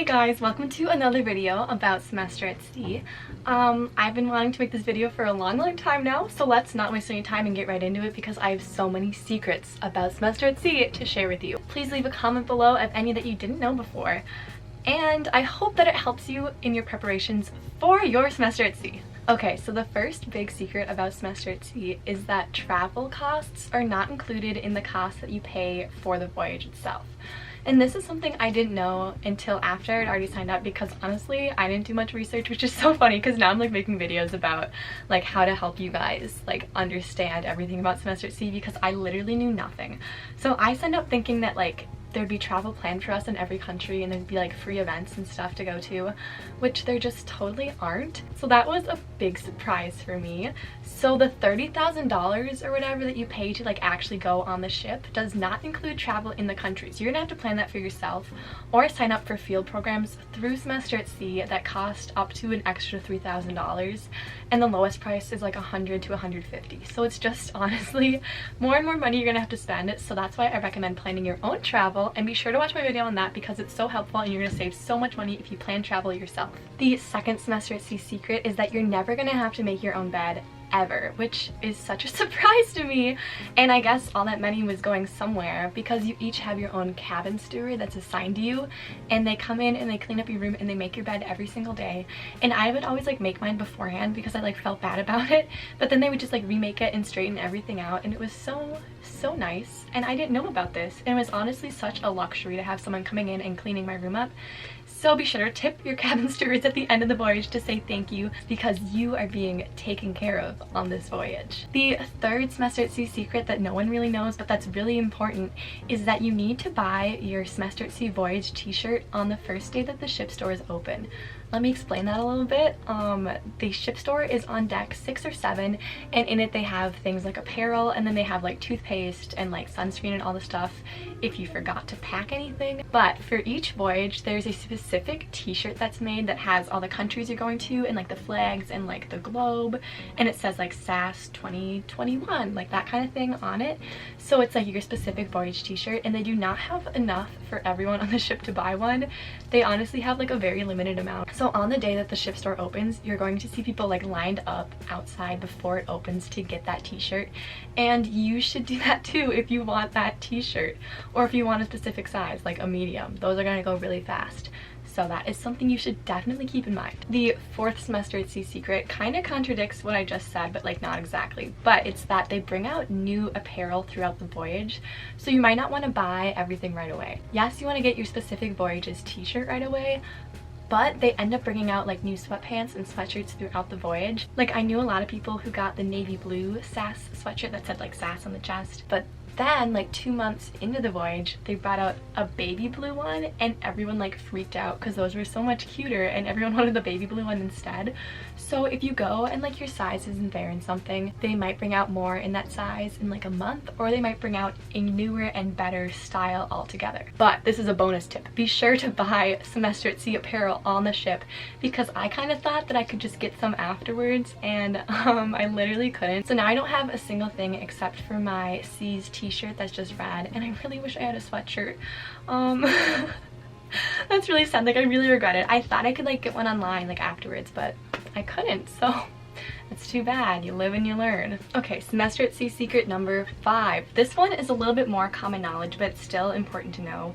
Hey guys, welcome to another video about semester at sea. I've been wanting to make this video for a long time now, so let's not waste any time and get right into it because I have so many secrets about semester at sea to share with you. Please leave a comment below of any that you didn't know before, and I hope that it helps you in your preparations for your semester at sea. Okay, so the first big secret about semester at sea is that travel costs are not included in the cost that you pay for the voyage itself. And this is something I didn't know until after I'd already signed up, because honestly I didn't do much research, which is so funny because now I'm like making videos about like how to help you guys like understand everything about semester at sea, because I literally knew nothing. So I signed up thinking that like there'd be travel planned for us in every country and there'd be like free events and stuff to go to, which there just totally aren't. So that was a big surprise for me. So the $30,000 or whatever that you pay to like actually go on the ship does not include travel in the countries. You're gonna have to plan that for yourself or sign up for field programs through semester at sea that cost up to an extra $3,000, and the lowest price is like $100 to $150. So it's just honestly more and more money you're gonna have to spend. So that's why I recommend planning your own travel, and be sure to watch my video on that because it's so helpful and you're gonna save so much money if you plan travel yourself. The second semester at sea secret is that you're never gonna have to make your own bed ever, which is such a surprise to me. And I guess all that money was going somewhere because you each have your own cabin steward that's assigned to you, and they come in and they clean up your room and they make your bed every single day. And I would always like make mine beforehand because I like felt bad about it, but then they would just like remake it and straighten everything out, and it was so nice. And I didn't know about this, and it was honestly such a luxury to have someone coming in and cleaning my room up. So be sure to tip your cabin stewards at the end of the voyage to say thank you, because you are being taken care of on this voyage. The third semester at sea secret that no one really knows, but that's really important, is that you need to buy your semester at sea voyage t-shirt on the first day that the ship store is open. Let me explain that a little bit. The ship store is on deck 6 or 7, and in it they have things like apparel, and then they have like toothpaste and like sunscreen and all the stuff if you forgot to pack anything. But for each voyage there's a specific t-shirt that's made that has all the countries you're going to and like the flags and like the globe, and it says like SAS 2021, like that kind of thing on it. So it's like your specific voyage t-shirt, and they do not have enough for everyone on the ship to buy one. They honestly have like a very limited amount. So on the day that the ship store opens, you're going to see people like lined up outside before it opens to get that t-shirt, and you should do that too if you want that t-shirt, or if you want a specific size like a medium. Those are going to go really fast. So that is something you should definitely keep in mind. The fourth semester at sea secret kind of contradicts what I just said, but like not exactly. But it's that they bring out new apparel throughout the voyage, so you might not want to buy everything right away. Yes, you want to get your specific voyage's t-shirt right away, but they end up bringing out like new sweatpants and sweatshirts throughout the voyage. Like I knew a lot of people who got the navy blue SAS sweatshirt that said like SAS on the chest, but then like 2 months into the voyage they brought out a baby blue one, and everyone like freaked out because those were so much cuter and everyone wanted the baby blue one instead. So if you go and like your size isn't there in something, they might bring out more in that size in like a month, or they might bring out a newer and better style altogether. But this is a bonus tip: be sure to buy semester at sea apparel on the ship, because I kind of thought that I could just get some afterwards, and I literally couldn't. So now I don't have a single thing except for my C's t-shirt that's just red, and I really wish I had a sweatshirt. That's really sad. Like I really regret it. I thought I could like get one online like afterwards, but I couldn't, so it's too bad. You live and you learn. Okay, semester at sea secret number 5. This one is a little bit more common knowledge, but it's still important to know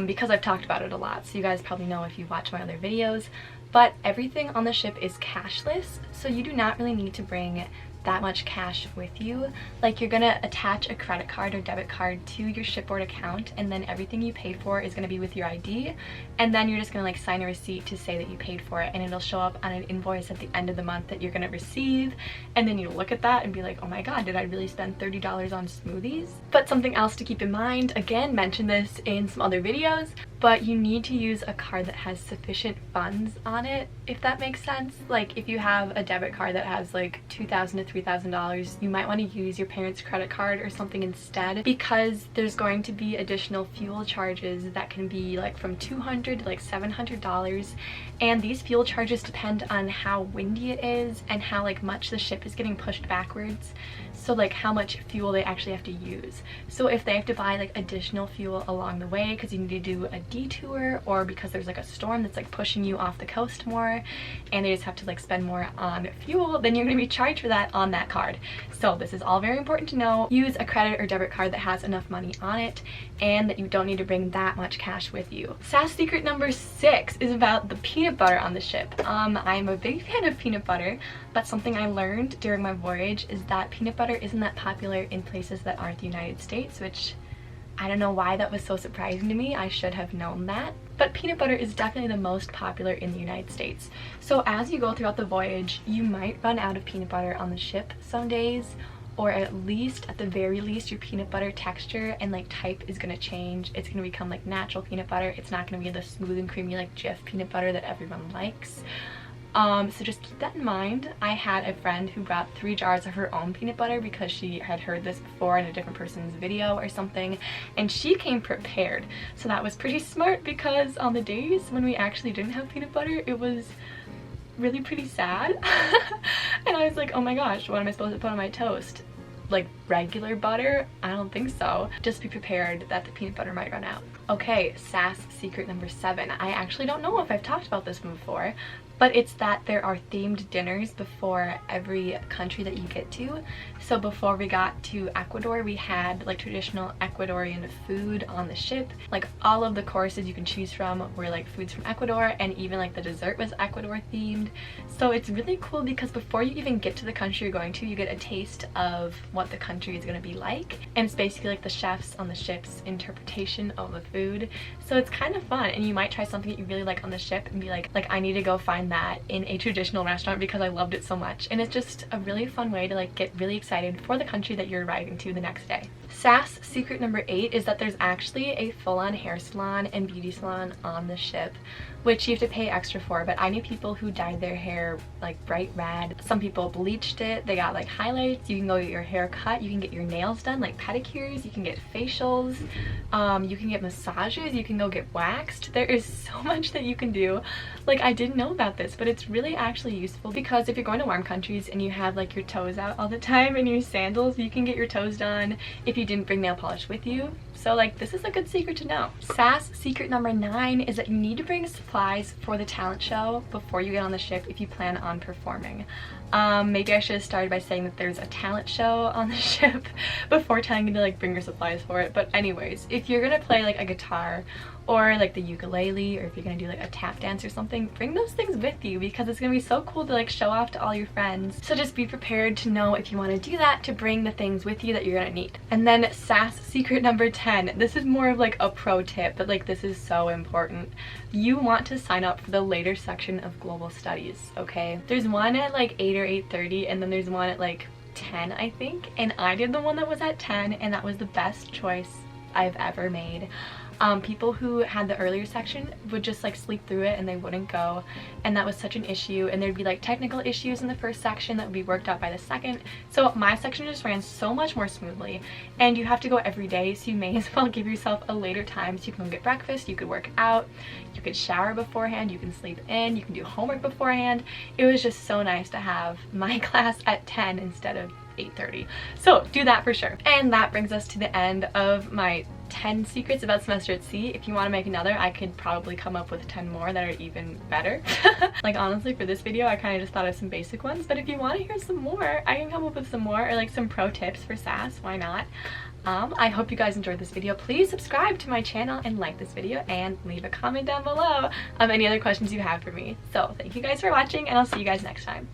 because I've talked about it a lot, so you guys probably know if you watch my other videos. But everything on the ship is cashless, so you do not really need to bring that much cash with you. Like you're gonna attach a credit card or debit card to your shipboard account, and then everything you pay for is gonna be with your ID, and then you're just gonna like sign a receipt to say that you paid for it, and it'll show up on an invoice at the end of the month that you're gonna receive, and then you look at that and be like, oh my god, did I really spend $30 on smoothies? But something else to keep in mind, again, mentioned this in some other videos, but you need to use a card that has sufficient funds on it, if that makes sense. Like if you have a debit card that has like $2,000 to $3,000, you might want to use your parents' credit card or something instead, because there's going to be additional fuel charges that can be like from $200 to like $700, and these fuel charges depend on how windy it is and how like much the ship is getting pushed backwards. So like how much fuel they actually have to use. So if they have to buy like additional fuel along the way because you need to do a detour or because there's like a storm that's like pushing you off the coast more and they just have to like spend more on fuel, then you're going to be charged for that on that card. So this is all very important to know. Use a credit or debit card that has enough money on it and that you don't need to bring that much cash with you. SAS secret number 6 is about the peanut butter on the ship. I'm a big fan of peanut butter, but something I learned during my voyage is that peanut butter isn't that popular in places that aren't the United States, which I don't know why that was so surprising to me. I should have known that. But peanut butter is definitely the most popular in the United States. So as you go throughout the voyage, you might run out of peanut butter on the ship some days, or at the very least, your peanut butter texture and like type is gonna change. It's gonna become like natural peanut butter. It's not gonna be the smooth and creamy like Jif peanut butter that everyone likes. So just keep that in mind. I had a friend who brought 3 jars of her own peanut butter because she had heard this before in a different person's video or something, and she came prepared. So that was pretty smart because on the days when we actually didn't have peanut butter, it was really pretty sad. And I was like, oh my gosh, what am I supposed to put on my toast? Like regular butter? I don't think so. Just be prepared that the peanut butter might run out. Okay, SAS secret number 7. I actually don't know if I've talked about this before, but it's that there are themed dinners before every country that you get to. So before we got to Ecuador, we had like traditional Ecuadorian food on the ship. Like all of the courses you can choose from were like foods from Ecuador, and even like the dessert was Ecuador themed. So it's really cool because before you even get to the country you're going to, you get a taste of what the country is going to be like, and it's basically like the chefs on the ship's interpretation of the food. So it's kind of fun, and you might try something that you really like on the ship and be like I need to go find that in a traditional restaurant because I loved it so much. And it's just a really fun way to like get really excited for the country that you're arriving to the next day. SAS secret number 8 is that there's actually a full-on hair salon and beauty salon on the ship, which you have to pay extra for, but I knew people who dyed their hair like bright red. Some people bleached it, they got like highlights. You can go get your hair cut, you can get your nails done like pedicures, you can get facials, you can get massages, you can go get waxed. There is so much that you can do. Like I didn't know about this, but it's really actually useful because if you're going to warm countries and you have like your toes out all the time in your sandals, you can get your toes done if you didn't bring nail polish with you. So like this is a good secret to know. SAS secret number 9 is that you need to bring supplies for the talent show before you get on the ship if you plan on performing. Maybe I should have started by saying that there's a talent show on the ship before telling you to like bring your supplies for it. But anyways, if you're gonna play like a guitar or like the ukulele, or if you're gonna do like a tap dance or something, bring those things with you because it's gonna be so cool to like show off to all your friends. So just be prepared to know if you want to do that, to bring the things with you that you're gonna need. And then SAS secret number 10. This is more of like a pro tip, but like this is so important. You want to sign up for the later section of global studies, okay? There's one at like 8 or 8:30, and then there's one at like 10, I think, and I did the one that was at 10, and that was the best choice I've ever made. People who had the earlier section would just like sleep through it and they wouldn't go, and that was such an issue, and there'd be like technical issues in the first section that would be worked out by the second. So my section just ran so much more smoothly, and you have to go every day, so you may as well give yourself a later time so you can go get breakfast, you could work out, you could shower beforehand, you can sleep in, you can do homework beforehand. It was just so nice to have my class at 10 instead of 8:30. So do that for sure. And that brings us to the end of my 10 secrets about semester at sea. If you want to make another, I could probably come up with 10 more that are even better. Like honestly, for this video I kind of just thought of some basic ones, but if you want to hear some more, I can come up with some more, or like some pro tips for SAS. Why not? I hope you guys enjoyed this video. Please subscribe to my channel and like this video, and leave a comment down below any other questions you have for me. So thank you guys for watching, and I'll see you guys next time.